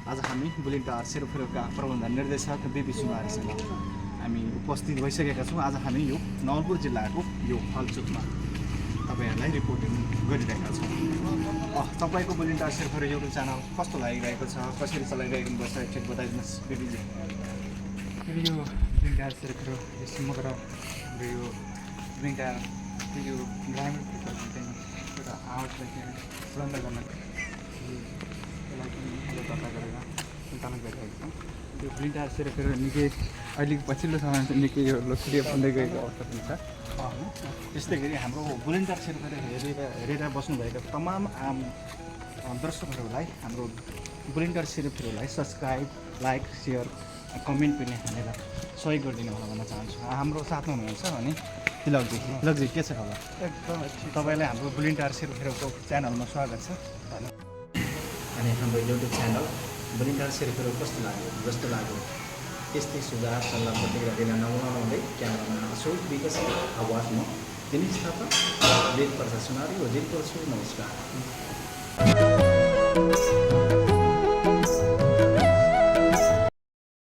आज हामी बुलेटिन सेरोफेरोका प्रबन्ध निर्देशक बिपी सुनारीसँग हामी उपस्थित भइसकेका छौँ। आज हामी यो नवलपुर जिल्लाको यो हलचोकमा तपाईहरुलाई रिपोर्टिङ गरिरहेका छौँ। तपाईको बुलेटिन सेरोफेरो युट्युब च्यानल कस्तो लागिरहेको छ, कसरी चलाइरहेको पर्छ एकचोटि बताइदिनुहोस् बिपीजी। यो बुलेटिन सेरोफेरो समग्र यो बुलेटिन यो ग्रामीण क्षेत्रमा चाहिँ एउटा आवाजलाई बुलन्द गर्न यसलाई पनि हेलो दर्ता गरेर सञ्चालन गरिरहेको छौँ। यो बुलेटिन सेरोफेरो निकै अहिलेको पछिल्लो समयमा चाहिँ निकै यो लोकप्रिय बन्दै गएको अवस्था पनि छ। त्यस्तै गरी हाम्रो बुलेटिन सेरोफेरो हेरेर बस्नुभएका तमाम आम दर्शकहरूलाई हाम्रो बुलेटिन सेरोफेरोलाई सब्सक्राइब, लाइक, सेयर, कमेन्ट पनि हालेर सहयोग गरिदिनु होला भन्न चाहन्छु। हाम्रो साथमा हुनुहुन्छ भने तिलकजी के छ खबर? एकदम तपाईँलाई हाम्रो बुलेटिन सेरोफेरोको च्यानलमा स्वागत छ। अनि हाम्रो युट्युब च्यानल बुलेटिन सेरोफेरो कस्तो लाग्यो, जस्तो लाग्यो त्यस्तै सुझाव सल्लाह प्रतिक्रिया दिन नभुल्नुहुँदै क्यामेरामा अशोक विकसित आवाजमा दिनेश थापा, वेद प्रसाद सुनारी, वजिरपुर छु। नमस्कार।